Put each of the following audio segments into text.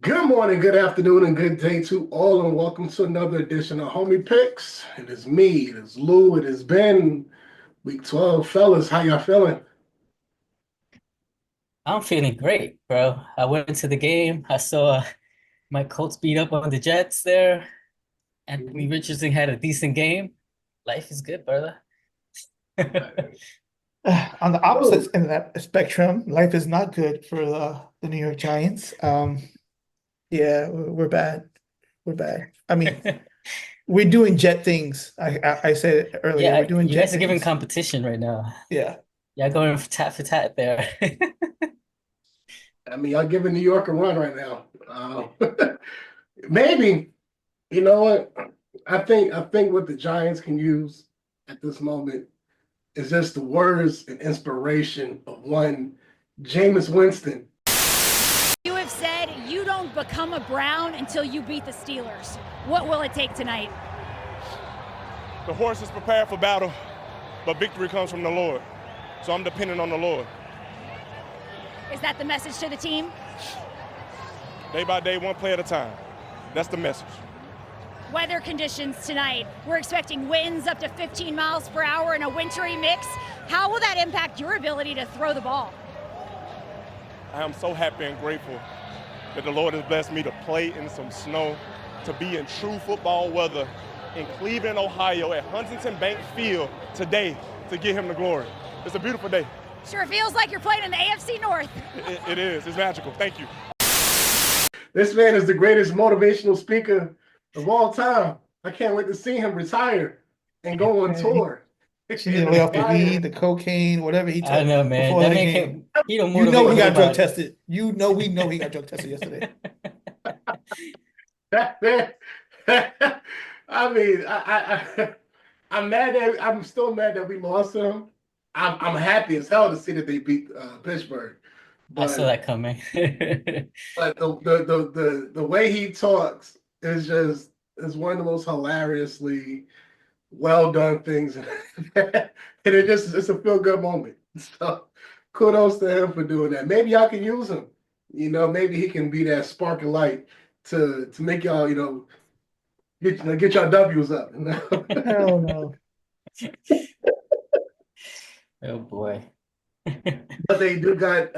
Good morning, good afternoon, and good day to all, and welcome to another edition of Homie Picks. It is me, it is Lou, it has been week 12. Fellas, how y'all feeling? I'm feeling great, bro. I went to the game. I saw my Colts beat up on the Jets there. Anthony Mhm. Richardson had a decent game. Life is good, brother. Uh, On the Lou, opposite end of that spectrum, life is not good for the New York Giants. Yeah, we're bad. We're bad. I mean, we're doing jet things. I said it earlier. We're Yeah, doing you guys jet are giving things. competition right now. Yeah. Yeah, going for tat there. y'all giving New York a run right now. Maybe, you know what? I think what the Giants can use at this moment is just the words and inspiration of one Jameis Winston. You have said you don't become a Brown until you beat the Steelers. What will it take tonight? The horse is prepared for battle, but victory comes from the Lord. So I'm dependent on the Lord. Is that the message to the team? Day by day, one play at a time. That's the message. Weather conditions tonight. We're expecting winds up to 15 miles per hour in a wintry mix. How will that impact your ability to throw the ball? I am so happy and grateful that the Lord has blessed me to play in some snow, to be in true football weather in Cleveland, Ohio at Huntington Bank Field today to give him the glory. It's a beautiful day. Sure feels like you're playing in the AFC North. It is. It's magical. Thank you. This man is the greatest motivational speaker of all time. I can't wait to see him retire and go on And he, tour she need and to lay off the inspire. weed, the cocaine, whatever he I took know, man. before That the man game. can he don't You know motivate he got drug nobody. tested. We know he got drug tested yesterday. I mean, I'm mad that I'm still mad that we lost him. I'm happy as hell to see that they beat Pittsburgh, I saw but that coming. the way he talks is one of the most hilariously well done things, and it's a feel good moment. So kudos to him for doing that. Maybe I can use him. Maybe he can be that spark of light to make y'all get y'all W's up. Hell no. Oh boy. But they do got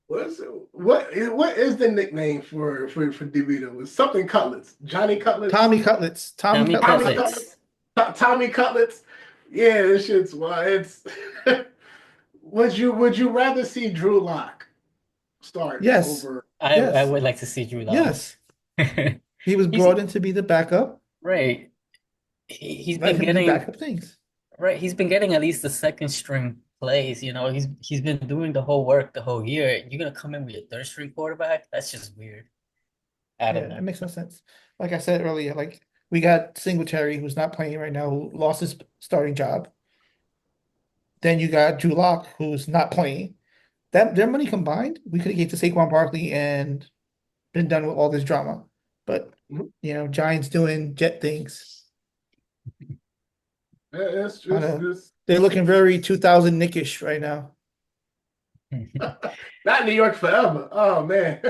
what is the nickname for DeVito? It's something Cutlets. Johnny Cutlets. Tommy Cutlets. Tommy Tommy Cutlets. Tommy Cutlets. Cutlets. Tommy Cutlets. Yeah, this shit's why it's. Would you rather see Drew Lock start Yes. over? I Yes. would like to see Drew Lock. Yes. He was He's brought in to be the backup. right. He's Let been him do getting backup things. right. He's been getting at least the second string plays. He's been doing the whole work the whole year. You're gonna come in with your third string quarterback? That's just weird. I don't Yeah, it know. makes no sense. Like I said earlier, like we got Singletary who's not playing right now, who lost his starting job. Then you got Drew Lock who's not playing. That their money combined, we could have gave to Saquon Barkley and been done with all this drama. But Giants doing jet things. It's Kind just of, this. they're looking very 2000 Nickish right now. Not New York forever. Oh man,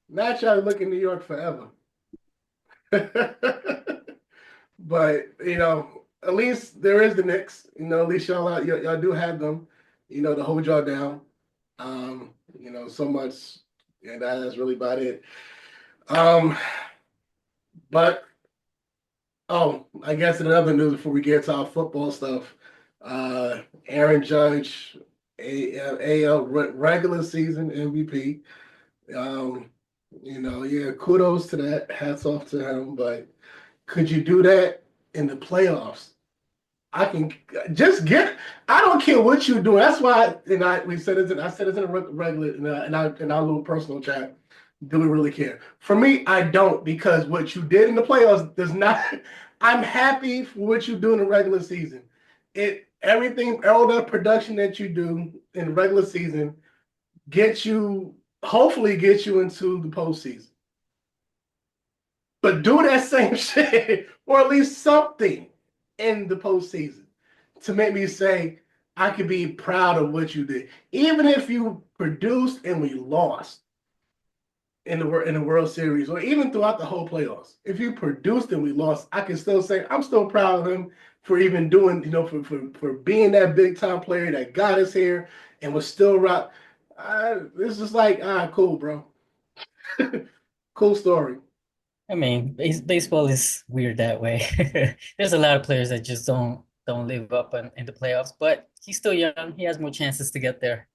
not trying to look in New York forever. But at least there is the Knicks. At least y'all do have them. To hold y'all down. So much, and that's really about it. Um, but I guess in other news before we get to our football stuff, Aaron Judge, AL regular season MVP. Um, yeah, kudos to that. Hats off to him. But could you do that in the playoffs? I can just get. I don't care what you do. That's why, we said it. I said it in a regular in our little personal chat. Do we really care? For me, I don't, because what you did in the playoffs does not. I'm happy for what you do in the regular season. All the production that you do in the regular season hopefully get you into the postseason. But do that same shit, or at least something in the postseason to make me say, I could be proud of what you did. Even if you produced and we lost in the World Series, or even throughout the whole playoffs, if you produced and we lost, I can still say I'm still proud of him for even doing, for being that big time player that got us here and was still rock. This is like, cool, bro. Cool story. I mean, baseball is weird that way. There's a lot of players that just don't live up in the playoffs, but he's still young. He has more chances to get there.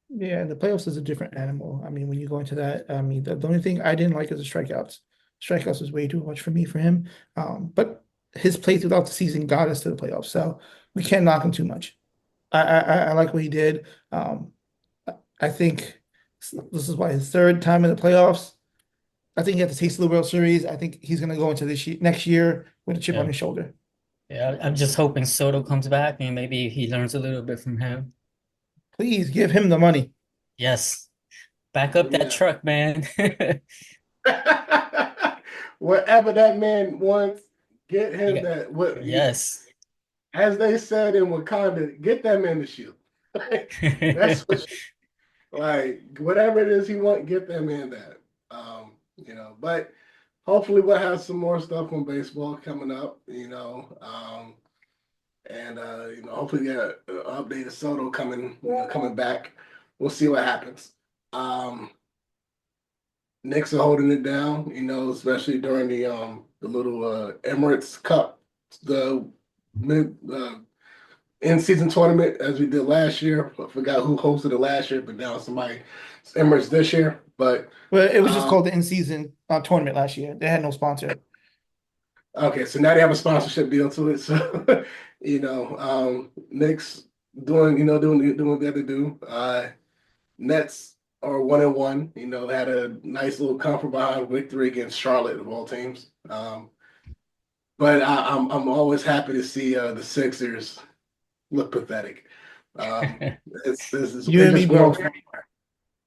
Yeah, the playoffs is a different animal. I mean, when you go into that, I mean, the only thing I didn't like is the strikeouts. Strikeouts was way too much for me for him. But his play throughout the season got us to the playoffs, so we can't knock him too much. I like what he did. I think this is why his third time in the playoffs. I think he had the taste of the World Series. I think he's going to go into next year with a chip on his shoulder. Yeah, I'm just hoping Soto comes back and maybe he learns a little bit from him. Please give him the money. Yes, back up that truck, man. Whatever that man wants, get him that. Yes. As they said in Wakanda, get that man the shield. That's what. Like whatever it is he want, get that man that. But hopefully we'll have some more stuff on baseball coming up. Hopefully get an updated Soto coming back. We'll see what happens. Knicks are holding it down, especially during the little Emirates Cup, the in-season tournament as we did last year. I forgot who hosted it last year, but now it's Emirates this year. But well, it was just called the in-season tournament last year. They had no sponsor. Okay, so now they have a sponsorship deal to it. So Knicks doing what they have to do. Nets are 1-1. They had a nice little comfort behind victory against Charlotte of all teams. But I'm always happy to see the Sixers look pathetic. You and me, bro.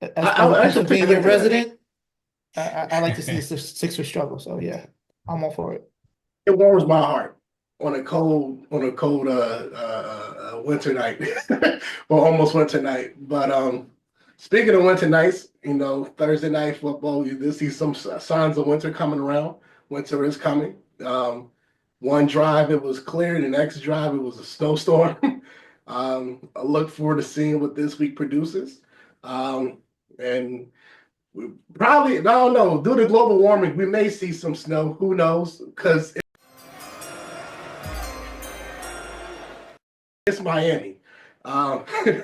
As a Pennsylvania resident, I like to see the Sixers struggle. So yeah, I'm all for it. It warms my heart on a cold winter night, or almost winter night. But speaking of winter nights, Thursday night football, you did see some signs of winter coming around. Winter is coming. One drive it was clear, the next drive it was a snowstorm. I look forward to seeing what this week produces. And we probably, I don't know, due to global warming, we may see some snow. Who knows? Because it's Miami.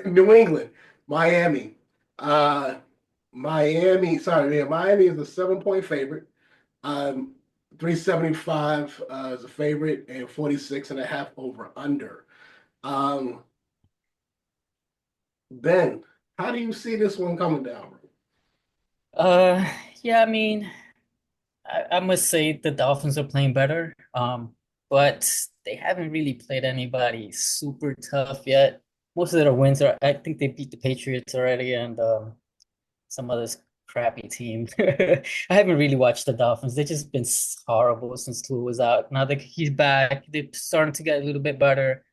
New England, Miami. Miami is a 7-point favorite. 375 is a favorite, and 46.5 over under. Ben, how do you see this one coming down? Yeah, I mean, I must say the Dolphins are playing better. But they haven't really played anybody super tough yet. Most of their wins are, I think they beat the Patriots already and some other crappy team. I haven't really watched the Dolphins. They've just been horrible since Tua was out. Now that he's back, they're starting to get a little bit better.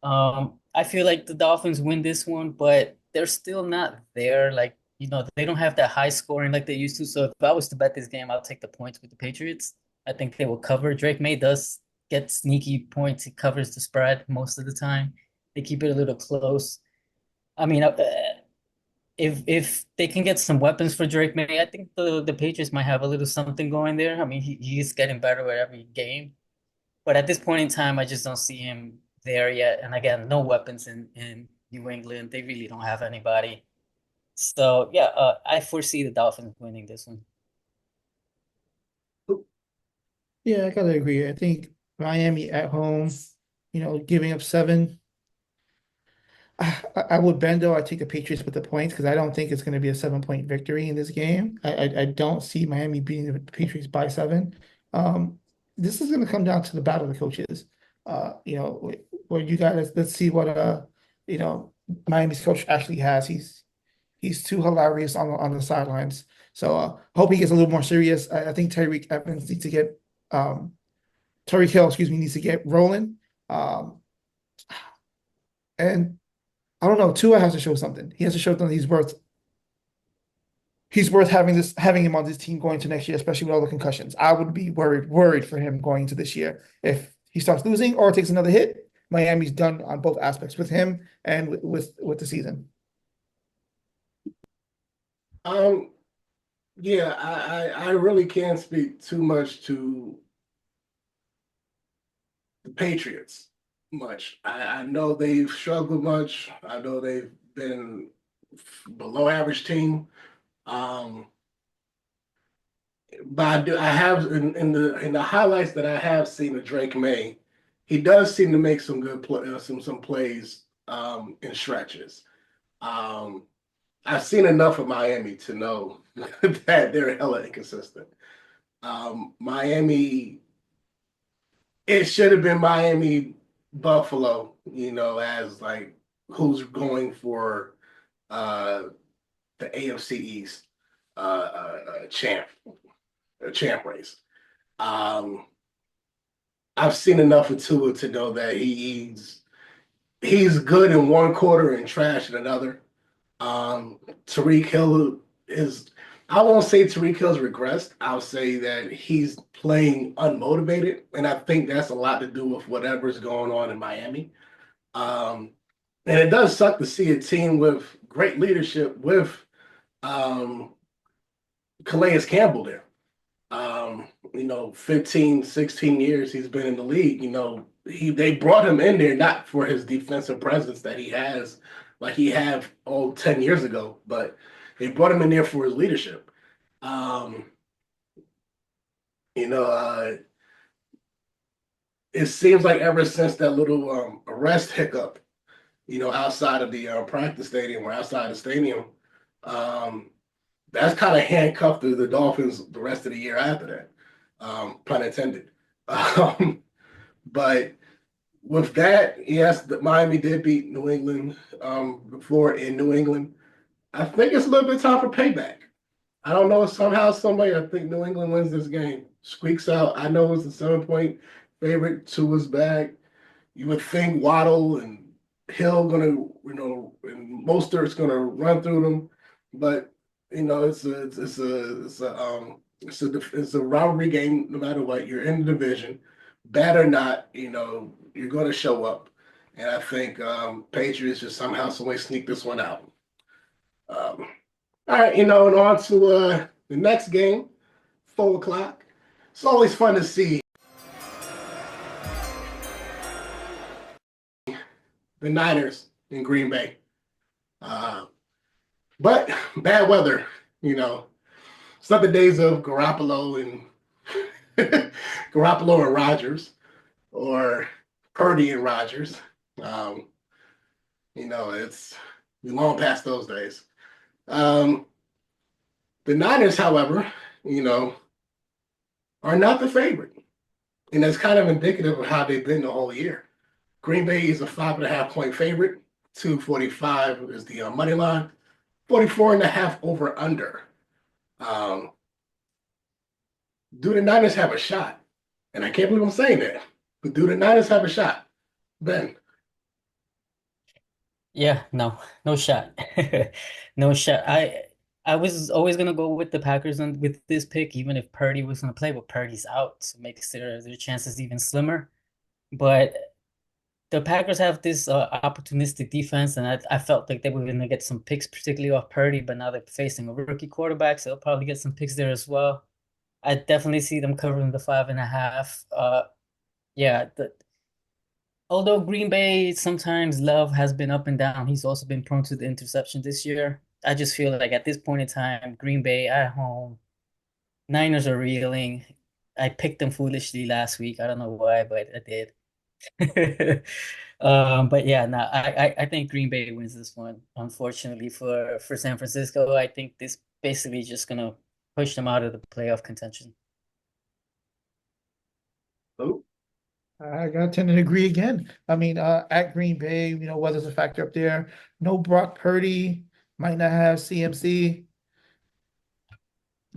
I feel like the Dolphins win this one, but they're still not there. Like, they don't have that high scoring like they used to. So if I was to bet this game, I'll take the points with the Patriots. I think they will cover. Drake May does get sneaky points. He covers the spread most of the time. They keep it a little close. I mean, if they can get some weapons for Drake May, I think the Patriots might have a little something going there. I mean, he's getting better with every game. But at this point in time, I just don't see him there yet. And again, no weapons in New England. They really don't have anybody. So yeah, I foresee the Dolphins winning this one. Yeah, I gotta agree. I think Miami at home, giving up 7. I would bend though. I take the Patriots with the points because I don't think it's going to be a 7-point victory in this game. I don't see Miami beating the Patriots by 7. This is going to come down to the battle of the coaches. Where you guys, let's see what Miami's coach actually has. He's too hilarious on the sidelines. So hope he gets a little more serious. I think Tyreek Evans needs to get Tyreek Hill, needs to get rolling. And I don't know, Tua has to show something. He has to show something he's worth having him on this team going to next year, especially with all the concussions. I would be worried for him going into this year. If he starts losing or takes another hit, Miami's done on both aspects with him and with the season. Um, yeah, I really can't speak too much to the Patriots much. I know they've struggled much. I know they've been below average team. Um, but I have in the highlights that I have seen of Drake May, he does seem to make some good play, some plays in stretches. Um, I've seen enough of Miami to know that they're hella inconsistent. Miami, it should have been Miami Buffalo, as like who's going for uh the AFC East champ race. Um, I've seen enough of Tua to know that he's good in one quarter and trash in another. Tariq Hill is, I won't say Tariq Hill's regressed. I'll say that he's playing unmotivated, and I think that's a lot to do with whatever's going on in Miami. Um, and it does suck to see a team with great leadership with um, Calais Campbell there. 15, 16 years he's been in the league. They brought him in there not for his defensive presence that he has, like he had 10 years ago, but they brought him in there for his leadership. Um, you know, uh, it seems like ever since that little arrest hiccup, outside of the practice stadium or outside the stadium, um, that's kind of handcuffed the Dolphins the rest of the year after that, pun intended. Um, but with that, yes, Miami did beat New England before in New England. I think it's a little bit time for payback. I don't know. Somehow, somebody, I think New England wins this game. Squeaks out. I know it's a 7-point favorite. Tua's back. You would think Waddle and Hill gonna, and Mostert's gonna run through them, but it's a rivalry game. No matter what, you're in the division, bad or not, you're gonna show up, and I think Patriots just somehow, some way sneak this one out. Um, all right, and on to the next game, 4 o'clock. It's always fun to see the Niners in Green Bay. But bad weather, it's not the days of Garoppolo and Rodgers or Purdy and Rodgers. It's we long past those days. The Niners, however, are not the favorite. And that's kind of indicative of how they've been the whole year. Green Bay is a 5.5-point favorite. 245 is the money line. 44.5 over under. Do the Niners have a shot? And I can't believe I'm saying that. But do the Niners have a shot? Ben. Yeah, no shot. No shot. I was always gonna go with the Packers on with this pick, even if Purdy was gonna play, but Purdy's out, so makes their chances even slimmer. But the Packers have this opportunistic defense, and I felt like they were gonna get some picks, particularly off Purdy, but now they're facing a rookie quarterback, so they'll probably get some picks there as well. I definitely see them covering the 5.5. Yeah, although Green Bay sometimes Love has been up and down, he's also been prone to the interception this year. I just feel like at this point in time, Green Bay at home, Niners are reeling. I picked them foolishly last week. I don't know why, but I did. But yeah, no, I think Green Bay wins this one. Unfortunately for San Francisco, I think this basically just gonna push them out of the playoff contention. Oh, I gotta tend to agree again. I mean, at Green Bay, weather's a factor up there. No Brock Purdy, might not have CMC.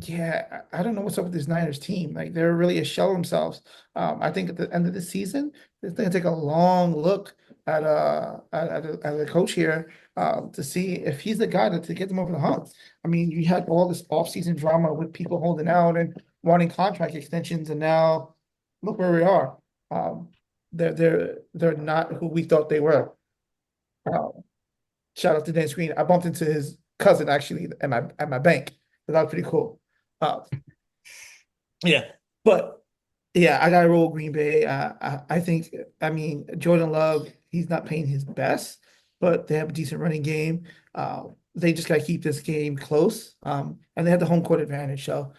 Yeah, I don't know what's up with this Niners team. Like they're really a shell of themselves. I think at the end of the season, they're gonna take a long look at the coach here to see if he's the guy to get them over the hump. I mean, you had all this offseason drama with people holding out and wanting contract extensions, and now look where we are. Um, they're not who we thought they were. Uh, Shout out to Dan Screen. I bumped into his cousin actually at my bank. So that was pretty cool. Uh, yeah, but yeah, I gotta roll Green Bay. I think, I mean, Jordan Love, he's not playing his best, but they have a decent running game. They just gotta keep this game close. And they have the home court advantage. So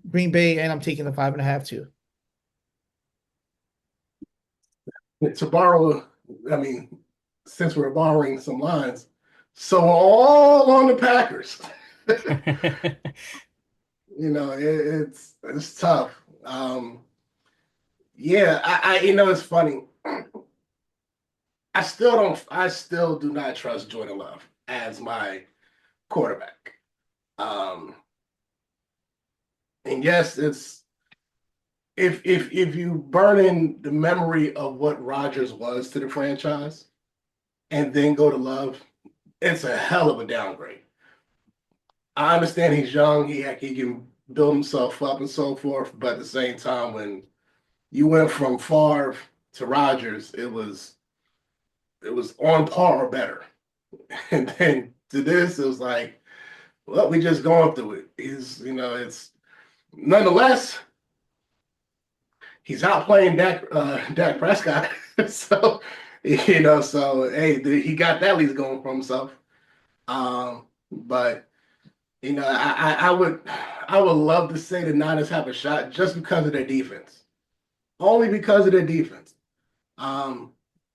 Green Bay, and I'm taking the 5.5 too. To borrow, I mean, since we're borrowing some lines, so all on the Packers. It's tough. Yeah, it's funny. I still do not trust Jordan Love as my quarterback. And yes, it's if you burn in the memory of what Rodgers was to the franchise and then go to Love, it's a hell of a downgrade. I understand he's young, he can build himself up and so forth, but at the same time, when you went from Favre to Rodgers, it was on par or better. And then to this, it was like, well, we just going through it. It's nonetheless, he's out playing Dak Prescott. So, hey, he got that at least going for himself. But I would love to say the Niners have a shot just because of their defense. Only because of their defense. And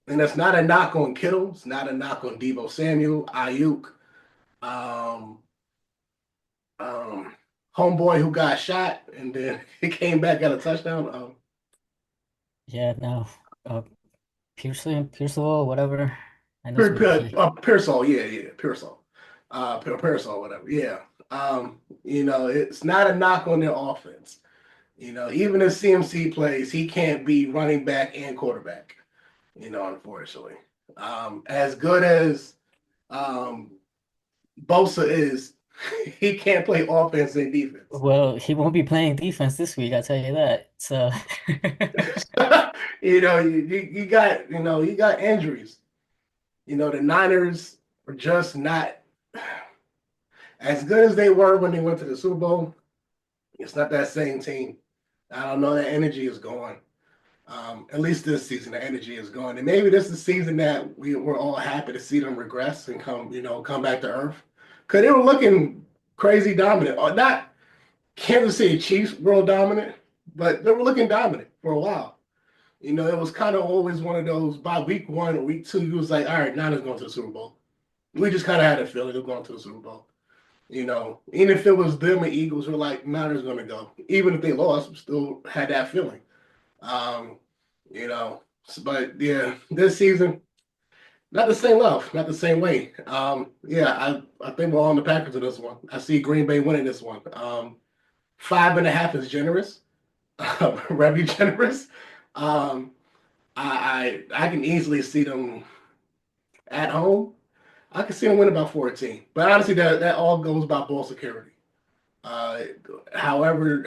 it's not a knock on Kittle. It's not a knock on Deebo Samuel, Ayuk, homeboy who got shot and then he came back, got a touchdown. Yeah, no. Pearsall, whatever. I know it's with a P. Pearsall, yeah, Pearsall. Pearsall, whatever. Yeah. It's not a knock on their offense. Even if CMC plays, he can't be running back and quarterback, unfortunately. As good as Bosa is, he can't play offense and defense. Well, he won't be playing defense this week, I'll tell you that. So you got injuries. The Niners are just not as good as they were when they went to the Super Bowl. It's not that same team. I don't know, that energy is gone. At least this season, the energy is gone. And maybe this is the season that we're all happy to see them regress and come back to earth. Because they were looking crazy dominant. Or not Kansas City Chiefs world dominant, but they were looking dominant for a while. It was kind of always one of those, by week 1 or week 2, you was like, all right, Niners going to the Super Bowl. We just kind of had a feeling they're going to the Super Bowl. Even if it was them and Eagles, we're like, Niners going to go. Even if they lost, we still had that feeling. But yeah, this season, not the same love, not the same way. I think we're all on the Packers in this one. I see Green Bay winning this one. 5.5 is generous, very generous. I can easily see them at home. I can see them win about 14. But honestly, that all goes by ball security. However,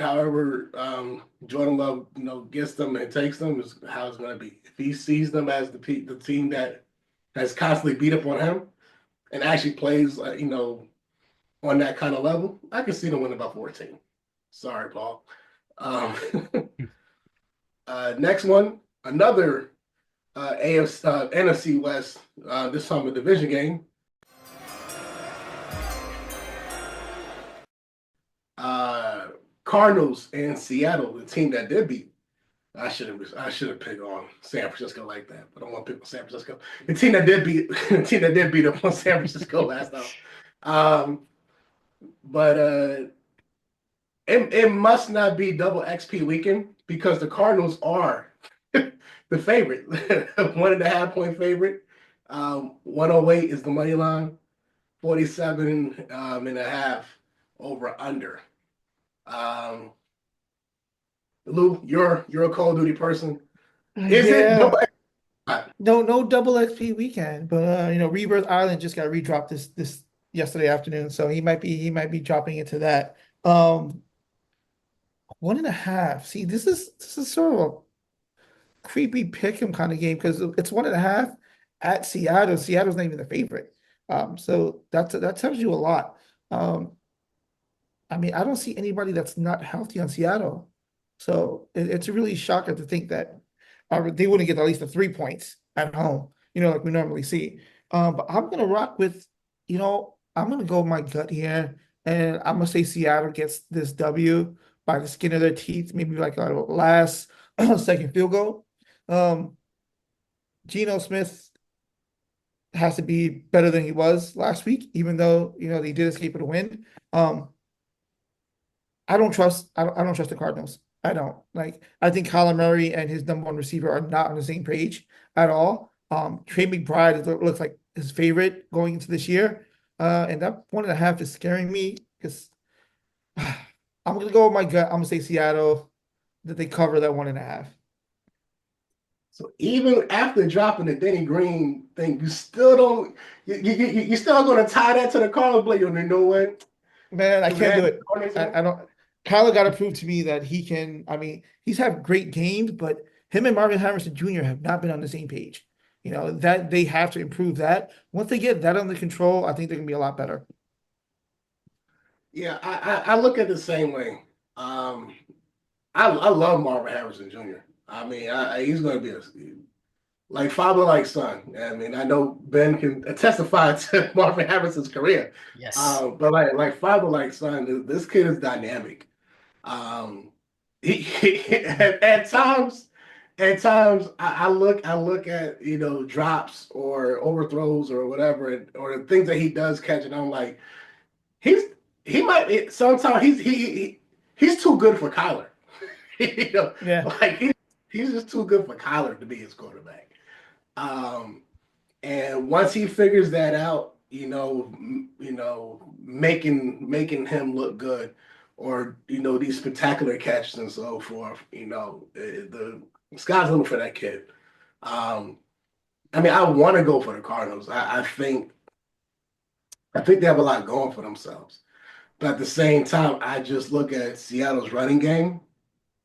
Jordan Love, gets them and takes them is how it's going to be. If he sees them as the team that has constantly beat up on him and actually plays, on that kind of level, I can see them win about 14. Sorry, Paul. Next one, another NFC West, this time a division game. Cardinals and Seattle, the team that did beat. I should have picked on San Francisco like that, but I want to pick on San Francisco. The team that did beat up on San Francisco last time. But it must not be double XP weekend because the Cardinals are the favorite, 1.5 point favorite. 108 is the money line, 47.5 over under. Um, Lou, you're a Call of Duty person. Is it Yeah. double? No double XP weekend, but Rebirth Island just got redropped this yesterday afternoon, so he might be dropping into that. 1.5. See, this is sort of a creepy pick 'em kind of game because it's 1.5 at Seattle. Seattle's not even the favorite. So that tells you a lot. Um, I mean, I don't see anybody that's not healthy on Seattle. So it's a really shocker to think that they wouldn't get at least the 3 points at home, like we normally see. But I'm gonna rock with, I'm gonna go with my gut here, and I'm gonna say Seattle gets this W by the skin of their teeth, maybe like a last second field goal. Um, Geno Smith has to be better than he was last week, even though they did escape with a win. Um, I don't trust the Cardinals. I don't. Like, I think Kyler Murray and his number one receiver are not on the same page at all. Trey McBride looks like his favorite going into this year. And that 1.5 is scaring me because I'm gonna go with my gut. I'm gonna say Seattle that they cover that 1.5. So even after dropping the Denny Green thing, you still don't. You still going to tie that to the Cardinals play. You know what? Man, I Too can't do bad. it. I don't. Kyler got to prove to me that he can. I mean, he's had great games, but him and Marvin Harrison Jr. have not been on the same page. That they have to improve that. Once they get that under control, I think they're gonna be a lot better. Yeah, I look at it the same way. Um, I love Marvin Harrison Jr. I mean, he's going to be like father like son. I mean, I know Ben can testify to Marvin Harrison's career, Yes. but like father like son, this kid is dynamic. Um, at times, I look at drops or overthrows or whatever, or the things that he does catch, and I'm like, he's he might sometimes he's too good for Kyler. you know, Yeah. like he's just too good for Kyler to be his quarterback. Um, and once he figures that out, making him look good, or these spectacular catches and so forth, the sky's the limit for that kid. Um, I mean, I want to go for the Cardinals. I think they have a lot going for themselves, but at the same time, I just look at Seattle's running game.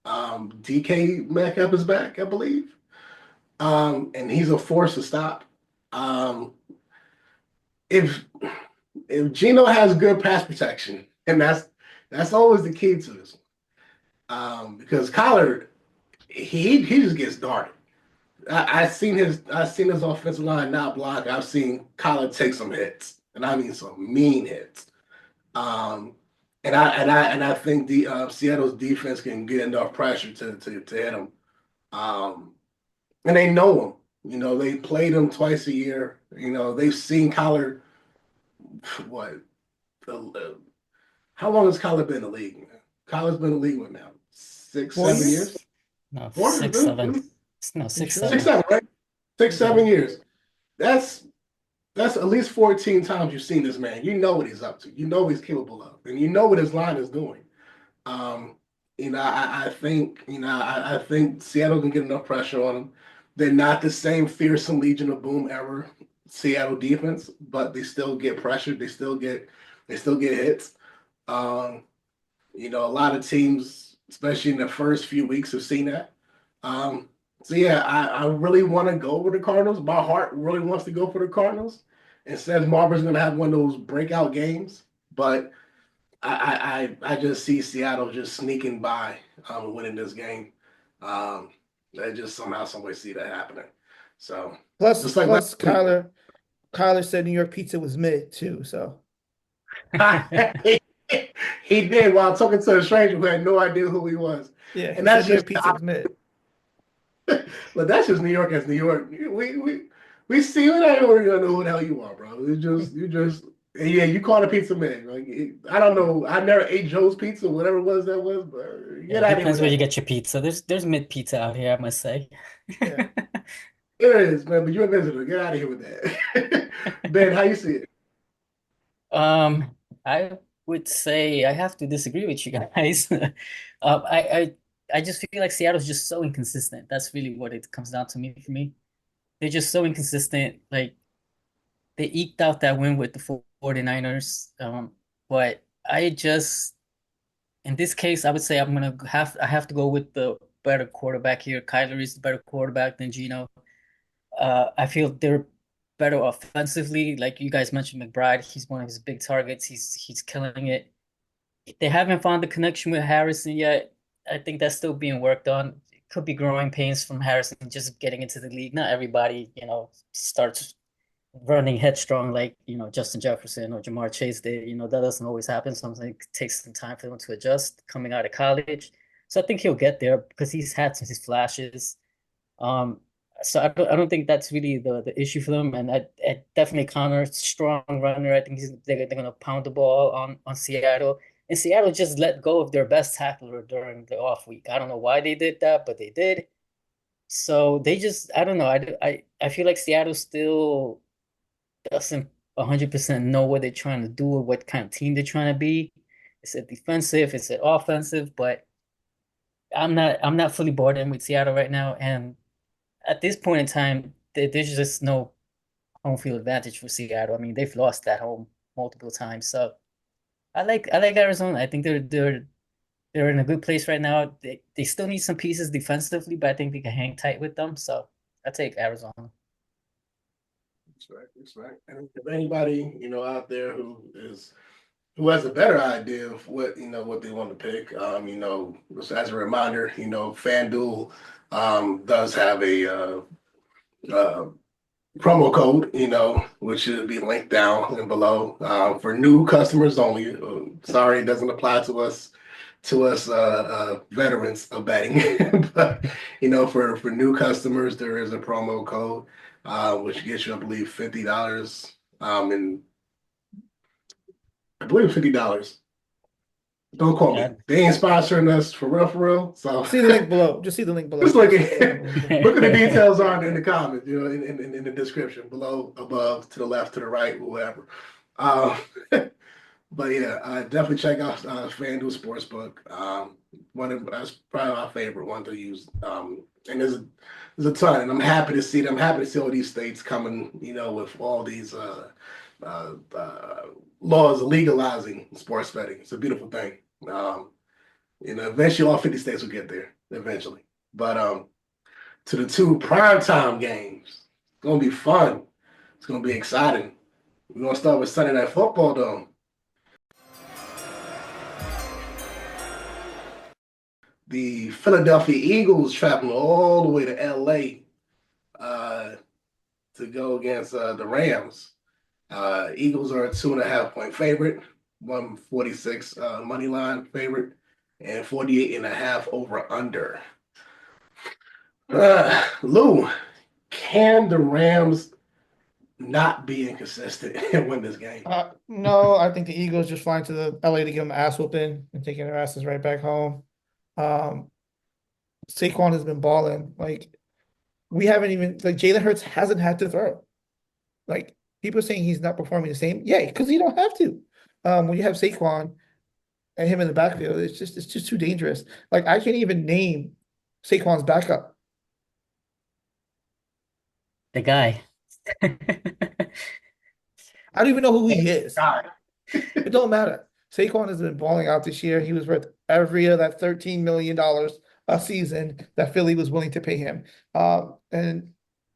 DK Metcalf is back, I believe, and he's a force to stop. Um, if Gino has good pass protection, and that's always the key to this one. Because Kyler, he just gets darted. I've seen his offensive line not block. I've seen Kyler take some hits, and I mean some mean hits. Um, and I think the Seattle's defense can get enough pressure to hit him. Um, and they know him. They played him twice a year. They've seen Kyler. What? uh, How long has Kyler been in the league? Man? Kyler's been in the league with now 6, 4 7 years? years. No, Four, six, really? seven. Really? No, You six, sure? 6, seven. 7, right? Six, Yeah. 7 years. That's that's at least 14 times you've seen this man. You know what he's up to. You know what he's capable of, and you know what his line is doing. Um, I think Seattle can get enough pressure on them. They're not the same fearsome Legion of Boom ever Seattle defense, but they still get pressured. They still get hits. Um, a lot of teams, especially in the first few weeks, have seen that. So yeah, I really want to go with the Cardinals. My heart really wants to go for the Cardinals. It says Marvin's going to have one of those breakout games, but I just see Seattle just sneaking by, winning this game. I just somehow, some way see that happening. So Plus, just like last plus week. Kyler said New York pizza was mid too. So He did while talking to a stranger who had no idea who he was. yeah, And he said that's New York just pizza was mid. but that's just New York as New York. We see you not even gonna know who the hell you are, bro. You just yeah, you call it a pizza man. Like I don't know. I never ate Joe's Pizza, whatever it was that was, but Yeah, get it out of here depends with where you that. get your pizza. There's mid pizza out here, I must say. Yeah. It is, man, but you're a visitor. Get out of here with that. Ben, how you see it? Um, I would say I have to disagree with you guys. I just feel like Seattle's just so inconsistent. That's really what it comes down to me for me. They're just so inconsistent. Like they eked out that win with the 49ers. But I just in this case, I would say I have to go with the better quarterback here. Kyler is the better quarterback than Gino. I feel they're better offensively. Like you guys mentioned, McBride, he's one of his big targets. He's killing it. They haven't found the connection with Harrison yet. I think that's still being worked on. It could be growing pains from Harrison just getting into the league. Not everybody, starts running headstrong like, Justin Jefferson or Jamar Chase did. That doesn't always happen. Sometimes it takes some time for them to adjust coming out of college. So I think he'll get there because he's had some his flashes. Um, so I don't think that's really the issue for them. And I definitely Connor, strong runner. I think they're gonna pound the ball on Seattle. And Seattle just let go of their best tackler during the off week. I don't know why they did that, but they did. So they just I don't know. I feel like Seattle still doesn't 100% know what they're trying to do or what kind of team they're trying to be. Is it defensive? Is it offensive? But I'm not fully bought in with Seattle right now. And at this point in time, there's just no home field advantage for Seattle. I mean, they've lost that home multiple times. So I like Arizona. I think they're in a good place right now. They still need some pieces defensively, but I think they can hang tight with them. So I take Arizona. That's right. That's right. And if anybody, out there who has a better idea of what they want to pick, just as a reminder, FanDuel does have a promo code, which should be linked down and below for new customers only. Sorry, it doesn't apply to us veterans of betting, but for new customers, there is a promo code which gets you, I believe, $50. And I believe $50. Don't quote me. They ain't sponsoring us for real. So See the link below. Just see the link below. just look at the details on in the comments, in the description below, above, to the left, to the right, whatever. But yeah, definitely check out FanDuel Sportsbook. That's probably my favorite one to use. And there's a ton, and I'm happy to see them. I'm happy to see all these states coming, with all these laws legalizing sports betting. It's a beautiful thing. Eventually all 50 states will get there eventually. But to the two primetime games, it's gonna be fun. It's gonna be exciting. We're gonna start with Sunday Night Football though. The Philadelphia Eagles traveling all the way to LA to go against the Rams. Eagles are a 2.5-point favorite, 146 money line favorite, and 48.5 over under. Lou, can the Rams not be inconsistent and win this game? No, I think the Eagles just flying to the LA to give them ass whooping and taking their asses right back home. Saquon has been balling. Like we haven't even Jalen Hurts hasn't had to throw. Like people saying he's not performing the same. Yeah, because you don't have to. When you have Saquon and him in the backfield, it's just too dangerous. Like I can't even name Saquon's backup. The guy. I don't even know who he is. It don't matter. Saquon has been balling out this year. He was worth every of that $13 million a season that Philly was willing to pay him. And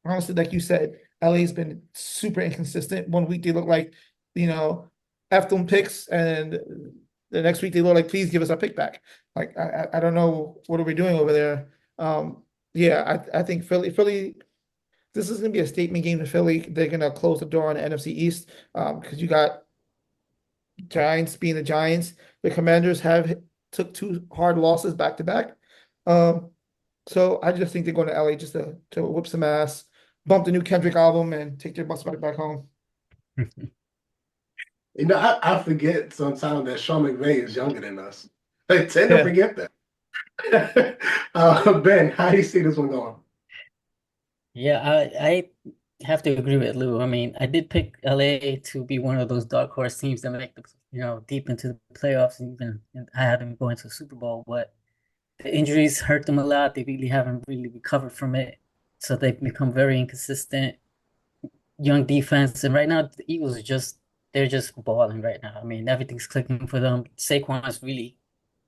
honestly, like you said, LA's been super inconsistent. One week they look like, F them picks, and the next week they look like, please give us our pick back. Like I don't know what are we doing over there. Yeah, I think Philly. This is going to be a statement game to Philly. They're going to close the door on the NFC East because you got Giants being the Giants. The Commanders took two hard losses back to back. So I just think they're going to LA just to whip some ass, bump the new Kendrick album, and take their bus back home. I forget sometimes that Sean McVay is younger than us. I tend to forget that. Ben, how do you see this one going? Yeah, I have to agree with Lou. I mean, I did pick LA to be one of those dark horse teams that make the deep into the playoffs, and even I had them going to the Super Bowl. But the injuries hurt them a lot. They really haven't really recovered from it, so they've become very inconsistent. Young defense, and right now the Eagles are they're just balling right now. I mean, everything's clicking for them. Saquon's really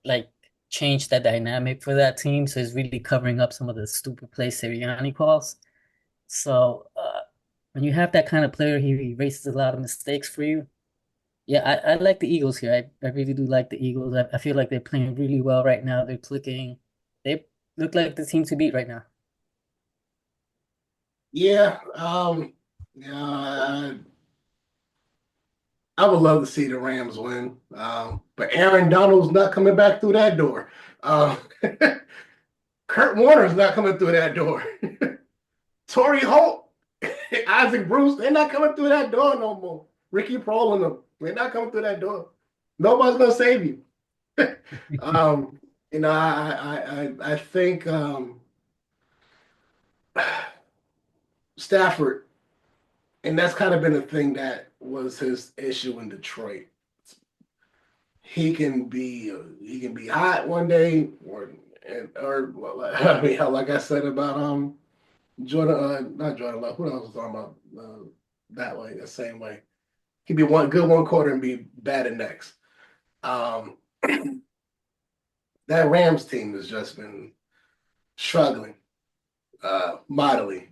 like changed that dynamic for that team, so he's really covering up some of the stupid plays Sirianni calls. So when you have that kind of player, he erases a lot of mistakes for you. Yeah, I like the Eagles here. I really do like the Eagles. I feel like they're playing really well right now. They're clicking. They look like the team to beat right now. Yeah, yeah, I would love to see the Rams win. But Aaron Donald's not coming back through that door. Kurt Warner's not coming through that door. Torrey Holt, Isaac Bruce, they're not coming through that door no more. Ricky Prohl and them, they're not coming through that door. Nobody's gonna save you. I think Stafford, and that's kind of been a thing that was his issue in Detroit. He can be hot one day, or I mean, like I said about Jordan, not Jordan Love. Who else was talking about that way, the same way? He'd be one quarter and be bad the next. That Rams team has just been struggling mightily.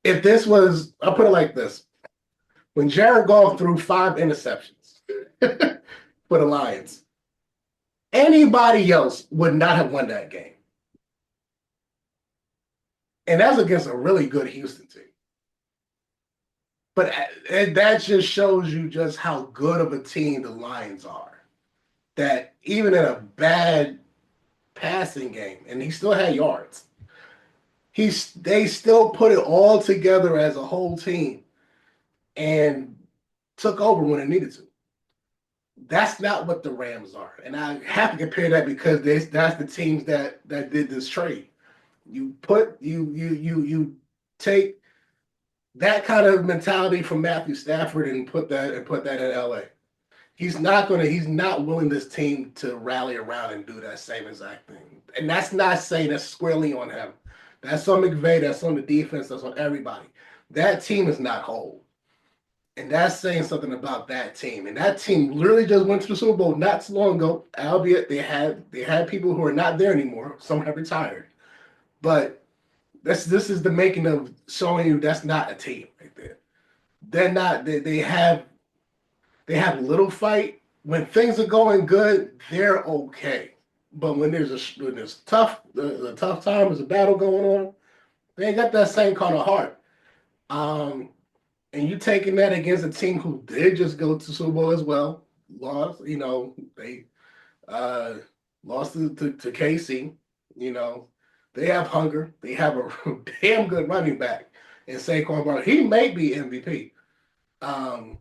If this was, I'll put it like this: when Jared Goff threw 5 interceptions for the Lions, anybody else would not have won that game. And that's against a really good Houston team. But that just shows you just how good of a team the Lions are. That even in a bad passing game, and he still had yards, they still put it all together as a whole team and took over when it needed to. That's not what the Rams are. And I have to compare that because that's the teams that did this trade. You take that kind of mentality from Matthew Stafford and put that in LA. He's not willing this team to rally around and do that same exact thing. And that's not saying that's squarely on him. That's on McVay, that's on the defense, that's on everybody. That team is not whole. And that's saying something about that team. And that team literally just went to the Super Bowl not so long ago, albeit they had people who are not there anymore. Some have retired. But this is the making of showing you that's not a team right there. They're not. They have little fight. When things are going good, they're okay. But when there's tough time, there's a battle going on, they ain't got that same kind of heart. And you taking that against a team who did just go to Super Bowl as well, lost. They lost to KC. They have hunger. They have a damn good running back in Saquon Barkley. He may be MVP. And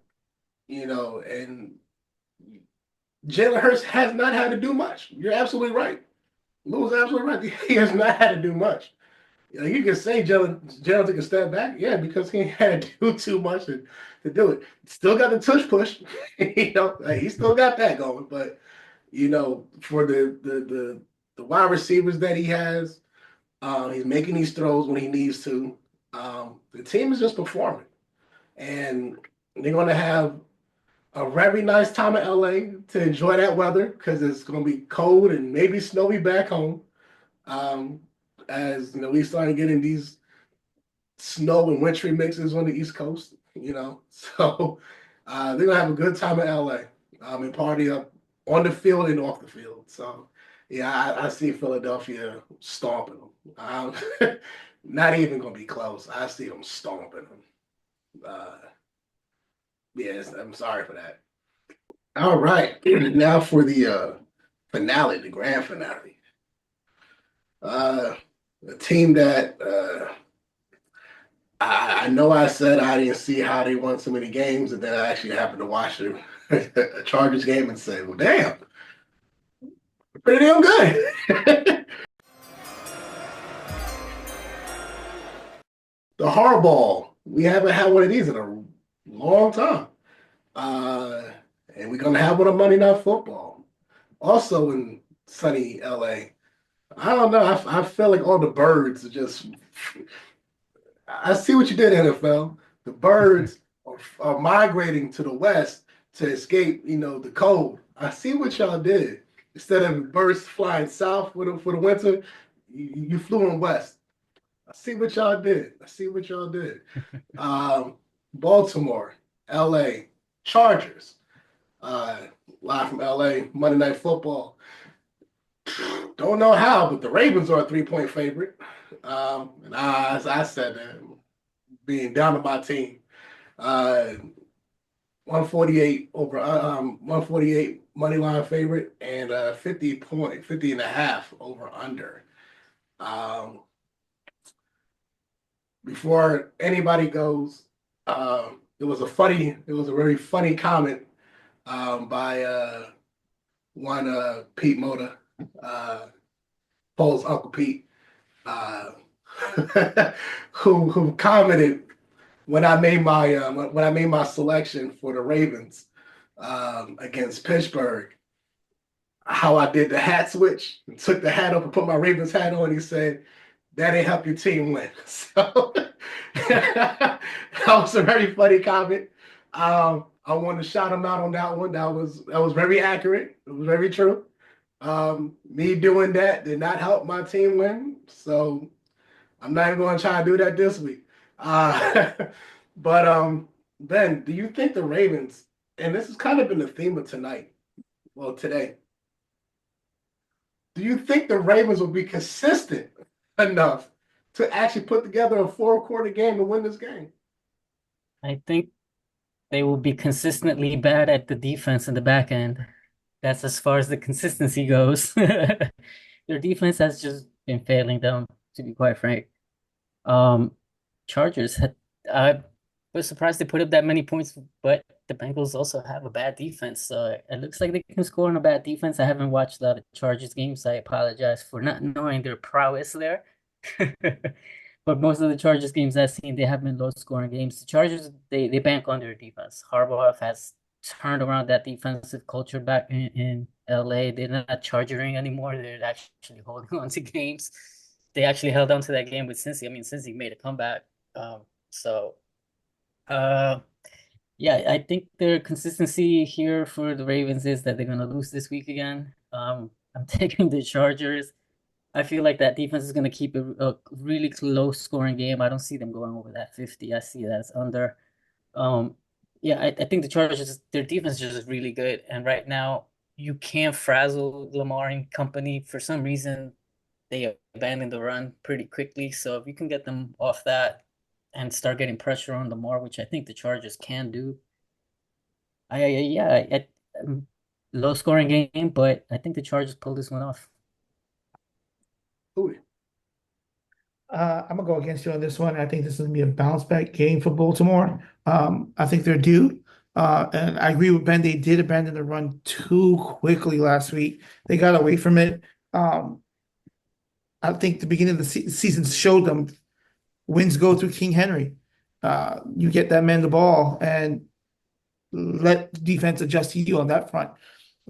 Jalen Hurts has not had to do much. You're absolutely right. Lou's absolutely right. He has not had to do much. You can say Jalen took a step back, yeah, because he had to do too much to do it. Still got the tush push, he still got that going. But for the wide receivers that he has, he's making these throws when he needs to. The team is just performing, and they're going to have a very nice time in LA to enjoy that weather because it's going to be cold and maybe snowy back home. As we started getting these snow and wintry mixes on the East Coast, so they're gonna have a good time in LA and party up on the field and off the field. So yeah, I see Philadelphia stomping them. Not even gonna be close. I see them stomping them. Yes, I'm sorry for that. All right, now for the finale, the grand finale. A team that I know I said I didn't see how they won so many games, and then I actually happened to watch a Chargers game and say, well, damn, pretty damn good. The Hardball. We haven't had one of these in a long time. And we're gonna have one on Monday Night Football, also in sunny LA. I don't know. I feel like all the birds are just. I see what you did, NFL. The birds are migrating to the west to escape, the cold. I see what y'all did. Instead of birds flying south for the winter, you flew them west. I see what y'all did. I see what y'all did. Baltimore, LA, Chargers, uh, live from LA, Monday Night Football. Don't know how, but the Ravens are a 3-point favorite. And as I said, being down to my team, 148 over 148 money line favorite and 50 and a half over under. Um, before anybody goes, it was a very funny comment by one Pete Moda, Paul's Uncle Pete, uh, who commented when I made my selection for the Ravens against Pittsburgh, how I did the hat switch and took the hat up and put my Ravens hat on. He said, "That ain't help your team win." So that was a very funny comment. I want to shout him out on that one. That was very accurate. It was very true. Me doing that did not help my team win. So I'm not even going to try to do that this week. But Ben, do you think the Ravens, and this has kind of been the theme of tonight, well, today, do you think the Ravens will be consistent enough to actually put together a 4-quarter game to win this game? I think they will be consistently bad at the defense in the back end. That's as far as the consistency goes. Their defense has just been failing them, to be quite frank. Um, Chargers had I was surprised they put up that many points, but the Bengals also have a bad defense. So it looks like they can score on a bad defense. I haven't watched a lot of Chargers games. I apologize for not knowing their prowess there. But most of the Chargers games I've seen, they have been low scoring games. The Chargers, they bank on their defense. Harbaugh has turned around that defensive culture back in LA. They're not chargering anymore. They're actually holding on to games. They actually held on to that game with Cincy. I mean, Cincy made a comeback. So uh yeah, I think their consistency here for the Ravens is that they're gonna lose this week again. I'm taking the Chargers. I feel like that defense is gonna keep a really close scoring game. I don't see them going over that 50. I see that as under. Um, yeah, I think the Chargers, their defense is just really good. And right now, you can't frazzle Lamar and company. For some reason, they abandon the run pretty quickly. So if you can get them off that and start getting pressure on Lamar, which I think the Chargers can do, yeah, low scoring game, but I think the Chargers pull this one off. Ooh. I'm gonna go against you on this one. I think this is gonna be a bounce back game for Baltimore. I think they're due. And I agree with Ben. They did abandon the run too quickly last week. They got away from it. I think the beginning of the season showed them wins go through King Henry. You get that man the ball and let the defense adjust to you on that front.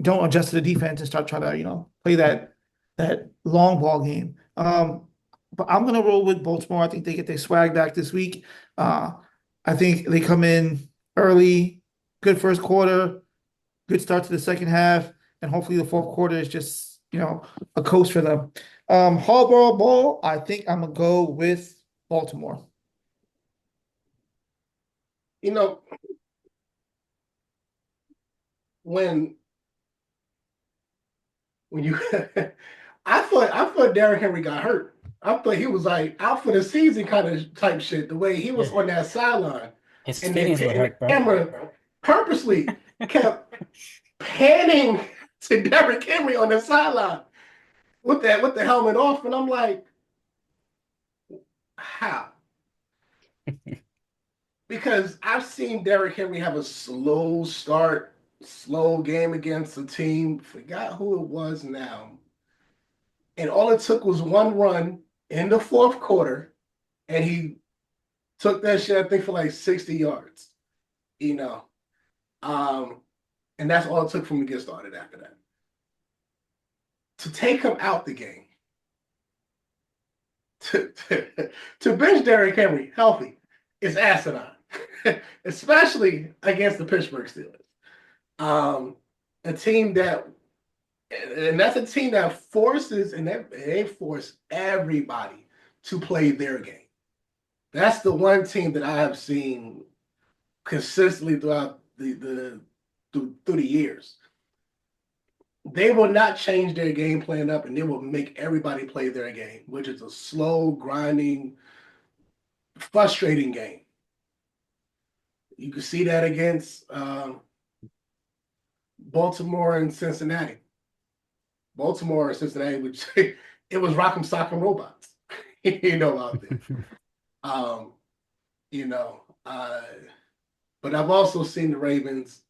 Don't adjust to the defense and start trying to, play that long ball game. But I'm gonna roll with Baltimore. I think they get their swag back this week. I think they come in early, good first quarter, good start to the second half, and hopefully the fourth quarter is just, a coast for them. Hallball ball, I think I'm gonna go with Baltimore. You know, when you I thought Derrick Henry got hurt. I thought he was like out for the season kind of type shit, the way he was on that sideline. His And feelings were hurt, the bro. camera purposely kept panning to Derrick Henry on the sideline with the helmet off. And I'm like, how? Because I've seen Derrick Henry have a slow start, slow game against a team. Forgot who it was now. And all it took was one run in the fourth quarter, and he took that shit, I think, for like 60 yards. And that's all it took for him to get started after that. To take him out the game, to bench Derrick Henry healthy is asinine, especially against the Pittsburgh Steelers. A team that, and that's a team that forces, and they force everybody to play their game. That's the one team that I have seen consistently throughout through the years. They will not change their game plan up, and they will make everybody play their game, which is a slow, grinding, frustrating game. You can see that against Baltimore and Cincinnati. Baltimore and Cincinnati, which it was rock'em sock'em robots, out there. You know, but I've also seen the Ravens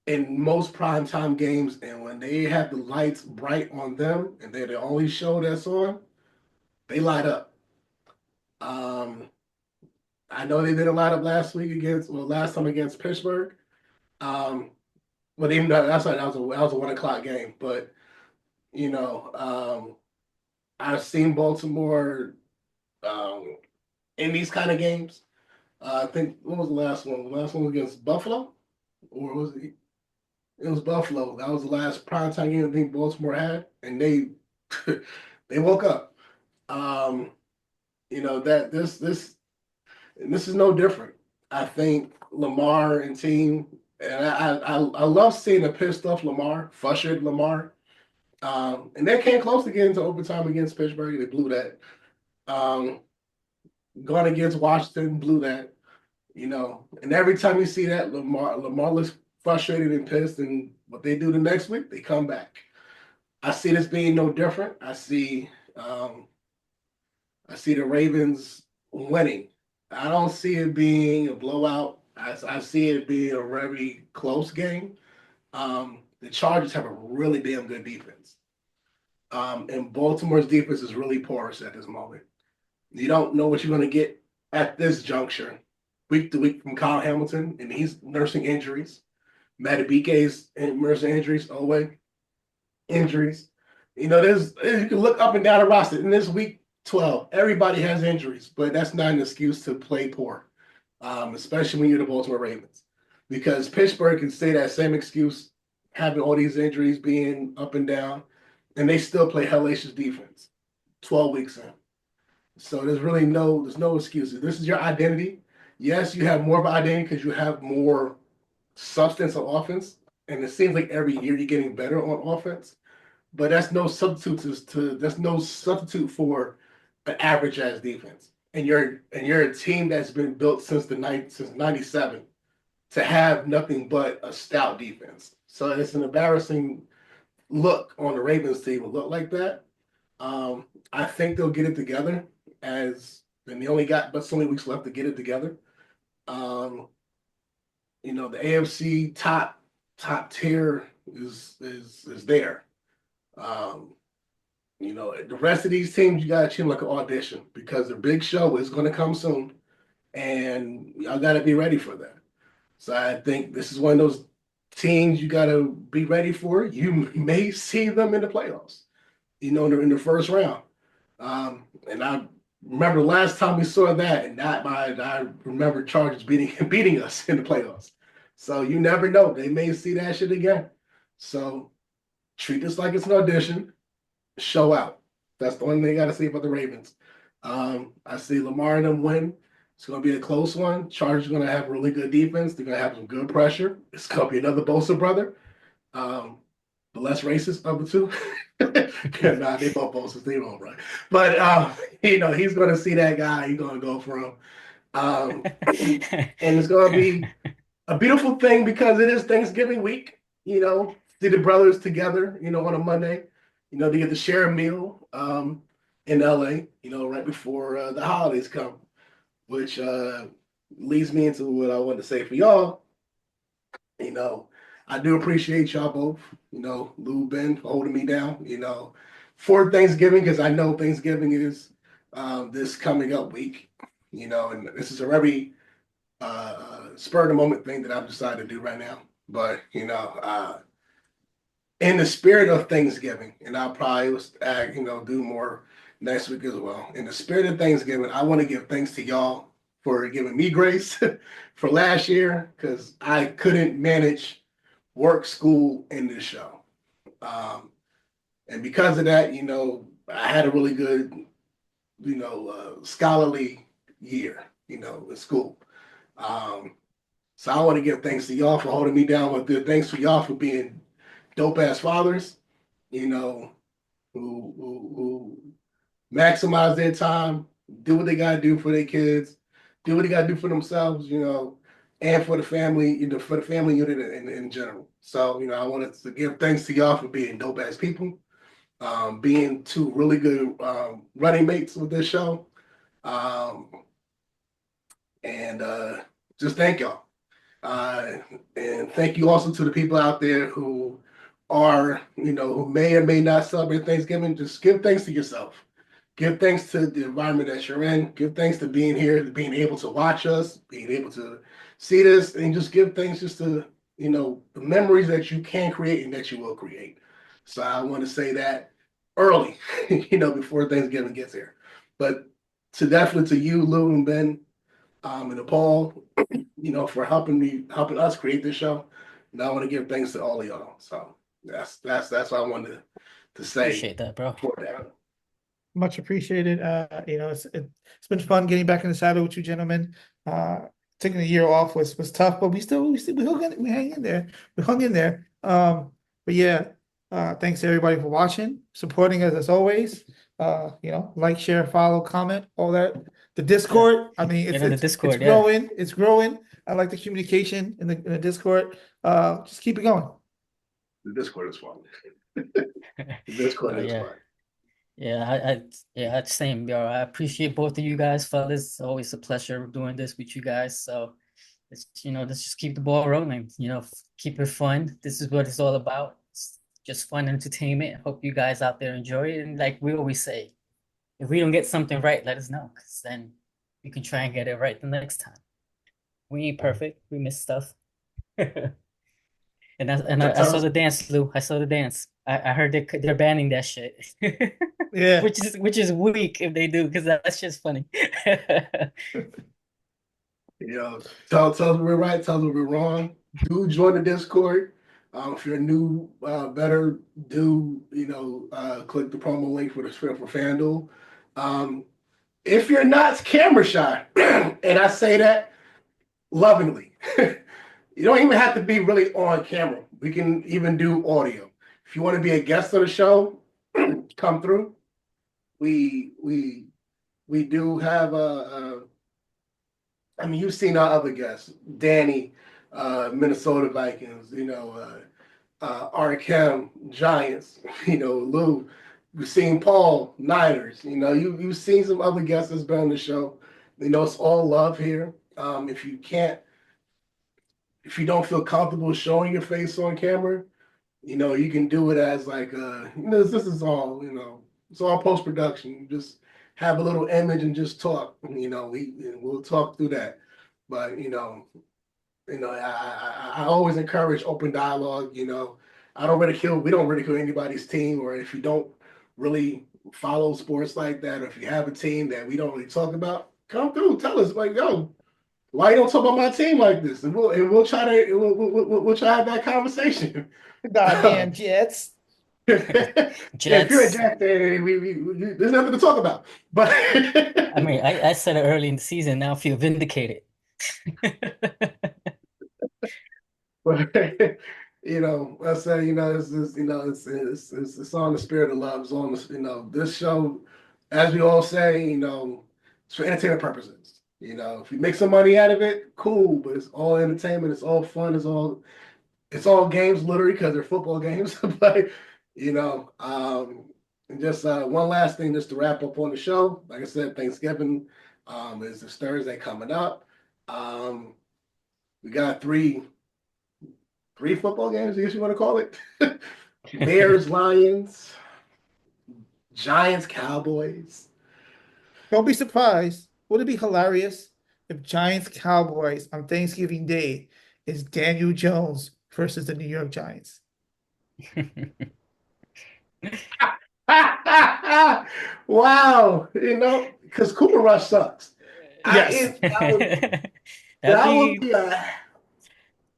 in most primetime games, and when they have the lights bright on them and they're the only show that's on, they light up. I know they did a lot of last time against Pittsburgh. But even though that was a 1 o'clock game, but I've seen Baltimore in these kind of games. I think what was the last one? The last one was against Buffalo, or was it? It was Buffalo. That was the last primetime game I think Baltimore had, and they they woke up. That this is no different. I think Lamar and team, and I love seeing a pissed off Lamar, frustrated Lamar. And they came close to getting into overtime against Pittsburgh. They blew that. Going against Washington, blew that. And every time you see that, Lamar looks frustrated and pissed, and what they do the next week, they come back. I see this being no different. I see the Ravens winning. I don't see it being a blowout. I see it being a very close game. The Chargers have a really damn good defense. And Baltimore's defense is really porous at this moment. You don't know what you're going to get at this juncture, week to week from Kyle Hamilton, and he's nursing injuries. Matabike is nursing injuries. Injuries. You can look up and down the roster. In this week 12, everybody has injuries, but that's not an excuse to play poor, especially when you're the Baltimore Ravens, because Pittsburgh can say that same excuse, having all these injuries, being up and down, and they still play hellacious defense 12 weeks in. So there's no excuses. This is your identity. Yes, you have more of an identity because you have more substance on offense, and it seems like every year you're getting better on offense. But that's no substitute for an average ass defense. And you're a team that's been built since '97 to have nothing but a stout defense. So it's an embarrassing look on the Ravens team to look like that. I think they'll get it together, and they only got but so many weeks left to get it together. The AFC top tier is there. The rest of these teams, you gotta treat them like an audition, because the big show is going to come soon, and y'all got to be ready for that. So I think this is one of those teams you got to be ready for. You may see them in the playoffs, in the first round. And I remember the last time we saw that, and I remember Chargers beating us in the playoffs. So you never know. They may see that shit again. So treat this like it's an audition. Show out. That's the only thing I got to say about the Ravens. I see Lamar and them win. It's going to be a close one. Chargers are going to have really good defense. They're going to have some good pressure. It's going to be another Bosa brother. The less racist of the two. Nah, they both Bosas. They won't, right? But, he's going to see that guy. He's going to go for him. And it's going to be a beautiful thing because it is Thanksgiving week. See the brothers together, on a Monday. They get to share a meal in LA, right before the holidays come, which leads me into what I want to say for y'all. I do appreciate y'all both, Lou, Ben, for holding me down, for Thanksgiving, because I know Thanksgiving is this coming up week, and this is a very spur of the moment thing that I've decided to do right now. But in the spirit of Thanksgiving, and I'll probably do more next week as well. In the spirit of Thanksgiving, I want to give thanks to y'all for giving me grace for last year because I couldn't manage work, school, and this show. And because of that, I had a really good, scholarly year, in school. So I want to give thanks to y'all for holding me down with good. Thanks for y'all for being dope ass fathers, who maximize their time, do what they gotta do for their kids, do what they gotta do for themselves, and for the family, for the family unit in general. So, I wanted to give thanks to y'all for being dope ass people, being two really good running mates with this show. And just thank y'all. And thank you also to the people out there who are, who may or may not celebrate Thanksgiving. Just give thanks to yourself. Give thanks to the environment that you're in. Give thanks to being here, to being able to watch us, being able to see this, and just give thanks just to, the memories that you can create and that you will create. So I want to say that early, before Thanksgiving gets here. But definitely to you, Lou and Ben, and to Paul, for helping us create this show. And I want to give thanks to all of y'all. So that's what I wanted to say. Appreciate that, bro. For that. Much appreciated. It's been fun getting back in the saddle with you gentlemen. Taking a year off was tough, but we hang in there. We hung in there. But yeah, thanks to everybody for watching, supporting us as always. Like, share, follow, comment, all that. The Discord, I mean, the Discord, it's growing. It's growing. I like the communication in the Discord. Just keep it going. The Discord is fun. The Discord is fun. Yeah, same, bro. I appreciate both of you guys, fellas. It's always a pleasure doing this with you guys. So let's just keep the ball rolling. Keep it fun. This is what it's all about. It's just fun entertainment. Hope you guys out there enjoy it. And like we always say, if we don't get something right, let us know, because then we can try and get it right the next time. We ain't perfect. We miss stuff. And I saw the dance, Lou. I saw the dance. I heard they're banning that shit. Yeah. Which is weak if they do, because that's just funny. Tell us we're right, tell us we're wrong. Do join the Discord. If you're new, better do click the promo link for FanDuel. If you're not camera shy, and I say that lovingly, you don't even have to be really on camera. We can even do audio. If you want to be a guest on the show, come through. We do have you've seen our other guests, Danny, Minnesota Vikings, Arkham Giants, Lou. We've seen Paul, Niners. You've seen some other guests that's been on the show. It's all love here. If you don't feel comfortable showing your face on camera, you can do it as like this is all, it's all post-production. You just have a little image and just talk. We'll talk through that. But I always encourage open dialogue. We don't ridicule anybody's team, or if you don't really follow sports like that, or if you have a team that we don't really talk about, come through, tell us, like, yo, why you don't talk about my team like this? And we'll try to have that conversation. Goddamn Jets. If you're a Jack fan, there's nothing to talk about. But I mean, I said it early in the season. Now I feel vindicated. But I say, it's on the spirit of love. It's on the, this show, as we all say, it's for entertainment purposes. If you make some money out of it, cool. But it's all entertainment. It's all fun. It's all games, literally, because they're football games. But and just one last thing, just to wrap up on the show. Like I said, Thanksgiving is this Thursday coming up. We got three football games, I guess you want to call it. Bears, Lions, Giants, Cowboys. Don't be surprised. Would it be hilarious if Giants Cowboys on Thanksgiving Day is Daniel Jones versus the New York Giants. Wow, because Cooper Rush sucks. Yes. That would be a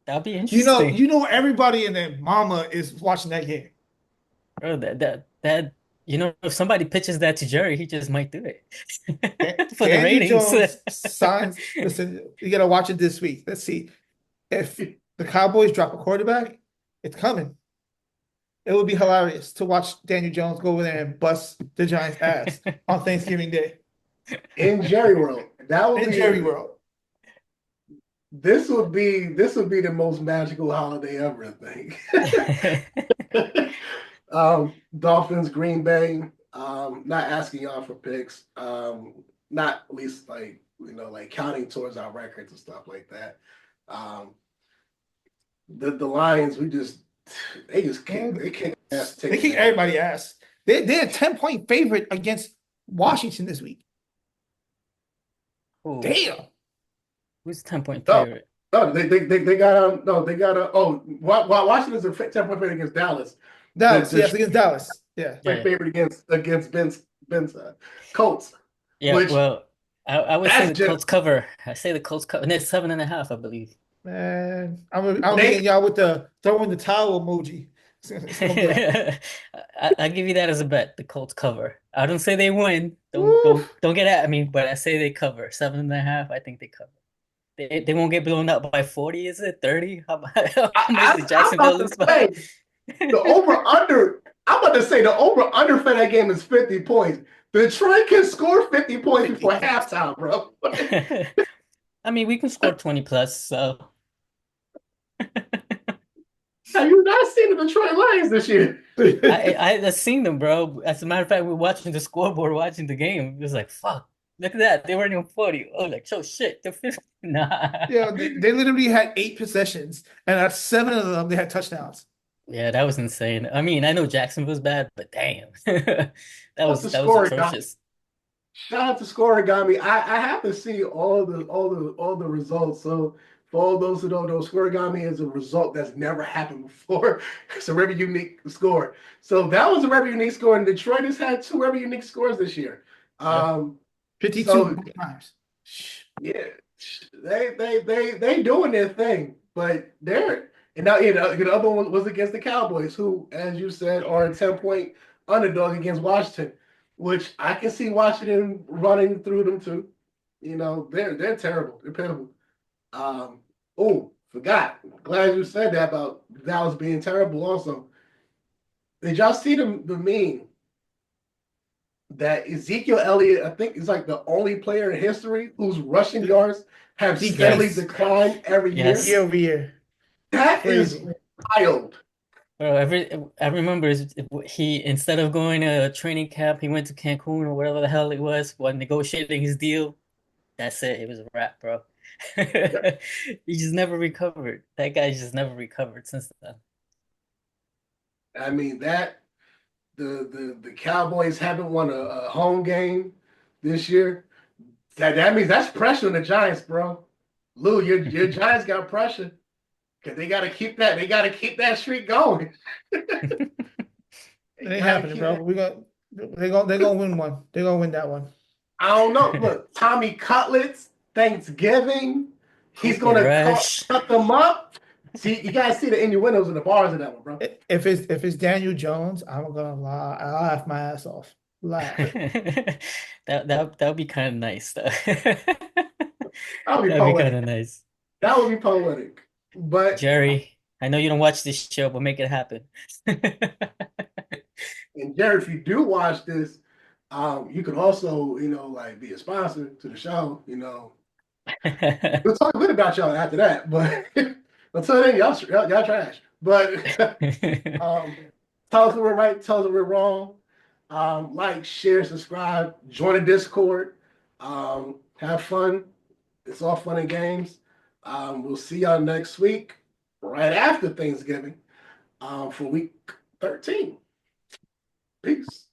That'd be You interesting. know, everybody and their mama is watching that game. Bro, if somebody pitches that to Jerry, he just might do it for the Daniel ratings. Jones signs. Listen, you gotta watch it this week. Let's see if the Cowboys drop a quarterback. It's coming. It would be hilarious to watch Daniel Jones go over there and bust the Giants' ass on Thanksgiving Day in Jerry World. That would in be Jerry World. This would be the most magical holiday ever, I think. Dolphins, Green Bay. Not asking y'all for picks. Not at least like counting towards our records and stuff like that. The Lions, they kick ass. They kick everybody ass. They're a 10-point favorite against Washington this week. Ooh, Damn. who's 10-point No. favorite? No, they got Washington's a 10-point favorite against Dallas. Dallas, yes, against Dallas. Yeah. Yeah. Favorite against Ben's Colts. Yeah, Which- well, I would say That's the Colts cover. I say the Colts cover. And it's 7.5, I believe. Man, I'm getting y'all with the throwing the towel emoji. It's gonna be like, I give you that as a bet. The Colts cover. I don't say they win. Don't get at me, but I say they cover 7.5. I think they cover. They won't get blown up by 40, is it? 30? How much did Jacksonville lose by? The over-under, I'm about to say the over-under for that game is 50 points. Detroit can score 50 points before halftime, bro. I mean, we can score 20 plus, so. Have you not seen the Detroit Lions this year? I've seen them, bro. As a matter of fact, we're watching the scoreboard, watching the game. It was like, fuck, look at that. They weren't even 40. Oh, like, oh shit, they're 50. Nah. yeah, they literally had 8 possessions, and at 7 of them they had touchdowns. Yeah, that was insane. I mean, I know Jacksonville's bad, but damn, that was score, atrocious. Shout out to Scorigami. I have to see all the results. So for all those who don't know, Scorigami is a result that's never happened before. It's a very unique score. So that was a very unique score, and Detroit has had 2 very unique scores this year. 52 times. Yeah, they doing their thing, but and now the other one was against the Cowboys, who, as you said, are a 10-point underdog against Washington, which I can see Washington running through them too. They're terrible. They're pitiful. Forgot. Glad you said that about Dallas being terrible. Also, did y'all see the meme that Ezekiel Elliott, I think, is like the only player in history whose rushing yards have steadily declined every year? Year over year. That is wild. Bro, I remember he, instead of going to a training camp, he went to Cancun or whatever the hell it was while negotiating his deal. That's it. It was a wrap, bro. He just never recovered. That guy just never recovered since then. I mean, the Cowboys haven't won a home game this year. That means that's pressure on the Giants, bro. Lou, your Giants got pressure. Cause they gotta keep that streak going. It ain't happening, bro. They're gonna win one. They're gonna win that one. I don't know. Look, Tommy Cutlets, Thanksgiving. He's gonna cut them up. See, you guys see the innuendos in the bars in that one, bro. If it's Daniel Jones, I'm gonna laugh my ass off. Laugh. that would be kind of nice, though. That would be kind of nice. That would be poetic. But Jerry, I know you don't watch this show, but make it happen. And Jerry, if you do watch this, you can also, be a sponsor to the show. We'll talk a bit about y'all after that, but until then, y'all trash. But tell us if we're right, tell us if we're wrong. Like, share, subscribe, join the Discord. Have fun. It's all fun and games. We'll see y'all next week, right after Thanksgiving, for week 13. Peace.